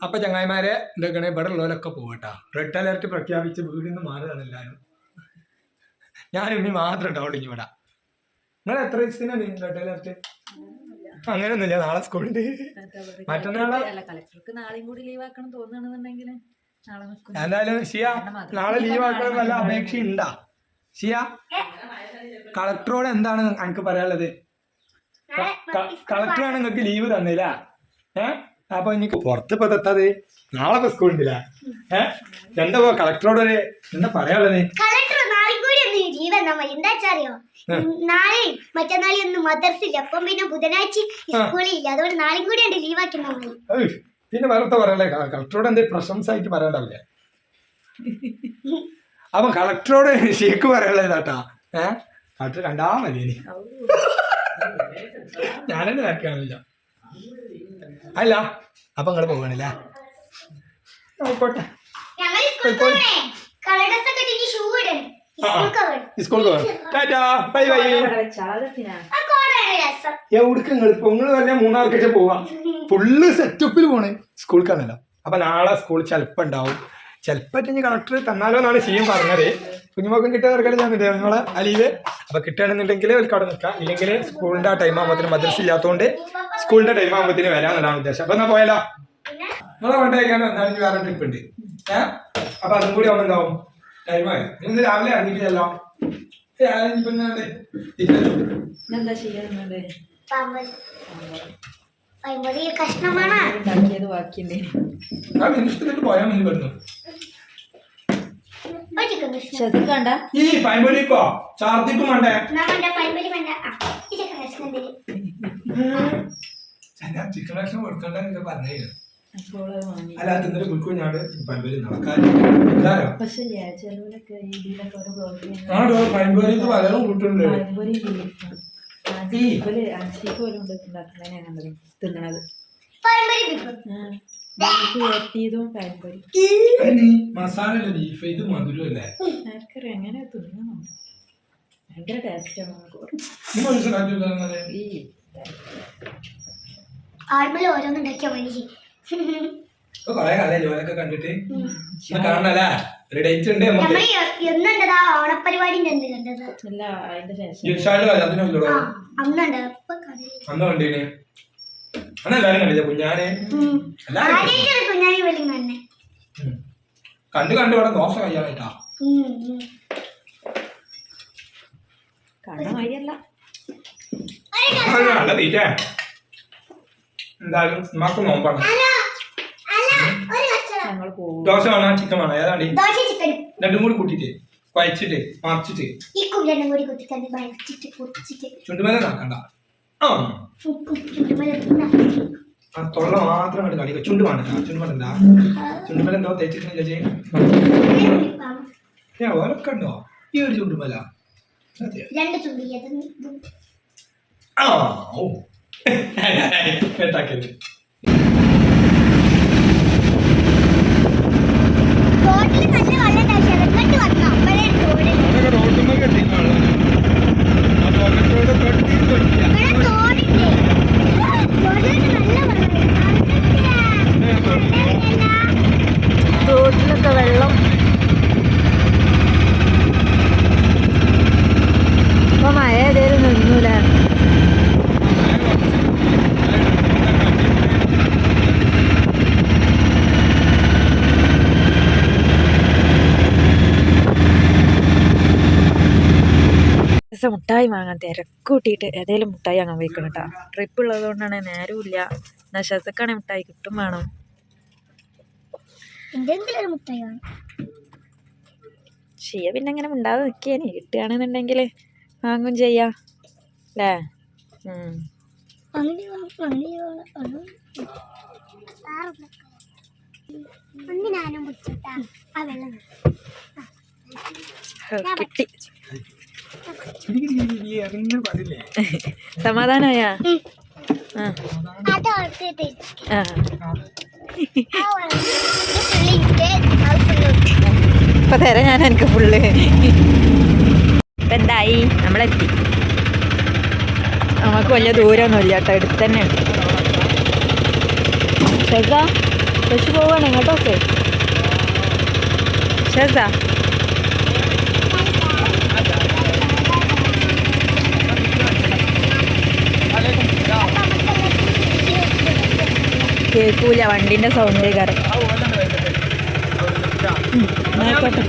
അപ്പൊ ചങ്ങായിമാരെ എന്തൊക്കെയാണ് ഇവിടെ ഉള്ളവരൊക്കെ പോകട്ടാ. റെഡ് അലർട്ട് പ്രഖ്യാപിച്ച് വീടിൽ നിന്ന് മാറുകയാണ് എല്ലാവരും. ഞാനും ഇനി മാത്രം ഉണ്ടാവുള്ളൂ ഇനി ഇവിടെ. നിങ്ങൾ എത്ര ദിവസത്തിനാണ് റെഡ് അലർട്ട്? അങ്ങനെയൊന്നുമില്ല, നാളെ സ്കൂളുണ്ട്. മറ്റന്നാളെ എന്തായാലും ഷിയ നാളെ ലീവ് ആക്കണം വല്ല അപേക്ഷ ഉണ്ടാ? ഷിയ കളക്ടറോട് എന്താണ് എനിക്ക് പറയാനുള്ളത്? കളക്ടറാണ് നിങ്ങൾക്ക് ലീവ് തന്നില്ല. അപ്പൊ ഇനി പുറത്ത് ഇപ്പൊ തെത്താത് നാളെ ഇപ്പൊ സ്കൂളുണ്ടില്ല. എന്താ കളക്ടറോട് എന്താ പറയാനുള്ളത്? നാളെ മറ്റന്നാളെ ഒന്നും മദർസില്ല, അപ്പം പിന്നെ ബുധനാഴ്ച സ്കൂളില്ല, അതുകൊണ്ട് നാളെയും കൂടി ഉണ്ട് ലീവാക്കി. പിന്നെ വേറെ പറയാനുള്ളത് കളക്ടറോട് എന്തേ പ്രശംസ ആയിട്ട് പറയാണ്ടാവില്ലേ? അപ്പൊ കളക്ടറോട് ഷേക്ക് പറയാനുള്ളത് ഇതാട്ടാ. കളക്ടർ കണ്ടാ മതി. ഞാനെന്നെ ആക്കിയാണില്ല. അല്ല അപ്പൊ നിങ്ങള് പോകണില്ല? ആയിക്കോട്ടെ. എവിടേക്ക് നിങ്ങളിപ്പോ നിങ്ങൾ വല്ല മൂന്നാർക്കൊക്കെ പോവാ? ഫുള്ള് സെറ്റപ്പിൽ പോണേ സ്കൂൾക്കാണല്ലോ. അപ്പൊ നാളെ സ്കൂൾ ചിലപ്പോ ഉണ്ടാവും. ചിലപ്പോ കളക്ടർ തന്നാലോ എന്നാണ് ചെയ്യും പറഞ്ഞത്. കുഞ്ഞുമക്കം കിട്ടാൻ ഞാൻ നിങ്ങളെ അലീവ്. അപ്പൊ കിട്ടുകയാണെന്നുണ്ടെങ്കിൽ അവർക്ക് അവിടെ നിൽക്കാം, ഇല്ലെങ്കിൽ സ്കൂളിന്റെ ആ ടൈം ആകുമ്പോഴത്തേന് മദ്രസ ഇല്ലാത്തതുകൊണ്ട് സ്കൂളിന്റെ ടൈം ആകുമ്പോഴത്തേന് വരാമെന്നാണ് ഉദ്ദേശം. അപ്പൊ എന്നാ പോയാലോ? നിങ്ങളെ കൊണ്ടേക്കാണ് എന്തായാലും വേറെ ട്രിപ്പ് ഉണ്ട്. അപ്പൊ അതും കൂടി അവിടെ ഉണ്ടാവും. ടൈമായി ഇന്ന് രാവിലെ ഇറങ്ങിയിട്ടില്ലല്ലോ. പോയാൽ മതി പറഞ്ഞു. ഈ പൈമ്പൊലിക്കോ ഛർദിക്കും വേണ്ടേ? ചിക്കൻ കഷ്ണം കൊടുക്കണ്ട പറഞ്ഞേ. അല്ല തിന്നിട്ട് കുൽക്കും ഞാൻ പൈമ്പൊലി നടക്കാരോ പൈമ്പൊലിക്ക് പലരും കൂട്ടുണ്ട്. മസാല ബീഫ് ഇത് മധുരല്ലേ? എങ്ങനെ തിന്നണം, ഭയങ്കര ടേസ്റ്റാണ്. കൊറേ കാലം ജോലൊക്കെ കണ്ടിട്ട് കാണണല്ലേ? ഒരു ഡേറ്റ് ഉണ്ട് ഓണപരിപാടി അന്ന് കണ്ടീന്. അന്നെല്ലാരും കണ്ടില്ല കുഞ്ഞാനെ? കണ്ടു കണ്ടു ഇവിടെ ദോശ കഴിയാനായിട്ടാ. നല്ല തീറ്റ. എന്തായാലും ഉമ്മാക്ക് നോമ്പാണ്. ദോശ വേണോ ചിക്കൻ വേണോ? ഏതാണ്ട് രണ്ടും കൂടി കൂട്ടിട്ട് കുഴച്ചിട്ട് മറിച്ചിട്ട് ചുണ്ടുമല നടക്കണ്ട. ആ തൊള്ള മാത്രം കണ്ട് കളിക്ക. ചുണ്ട് വേണ്ട, ചുണ്ട് വേണ്ട. ചുണ്ടുമല എന്തോ തെറ്റിട്ടില്ല ചെയ്യാൻ ഓരൊക്കെ ഉണ്ടോ ഈ ഒരു ചുണ്ടുമല? ആ ഓ എന്താക്കരുത്. തോട്ടിലൊക്കെ വെള്ളം ഇപ്പൊ മഴ ഏതേലും നിന്നൂല. മുട്ടായി വാങ്ങാൻ തിരക്കൂട്ടിയിട്ട് ഏതെങ്കിലും മുട്ടായി വാങ്ങാൻ പോയിക്കണം കേട്ടോ. ട്രിപ്പ് ഉള്ളത് കൊണ്ടാണ് നേരവും ഇല്ല. എന്നാൽ ശസക്കാണെങ്കിൽ മുട്ടായി കിട്ടും വേണം. ഷിയ പിന്നെ അങ്ങനെ ഉണ്ടാതെ നിൽക്കേനെ, കിട്ടുകയാണെന്നുണ്ടെങ്കിൽ വാങ്ങും ചെയ്യാം അല്ലേ? കിട്ടി. സമാധാനായാ? ഇപ്പൊ തരാം ഞാൻ എനിക്ക് ഫുള്ള്. ഇപ്പൊ എന്തായി? നമ്മളെത്തി. നമുക്ക് വലിയ ദൂരമൊന്നുമില്ല കേട്ടോ, അടുത്ത് തന്നെ ഉണ്ട്. ഷെസ ശശി പോവാണ് എങ്ങോട്ടൊക്കെ ഷെസ കേൾക്കൂല വണ്ടിൻ്റെ സൗണ്ട് കാരണം ആയിക്കോട്ടെ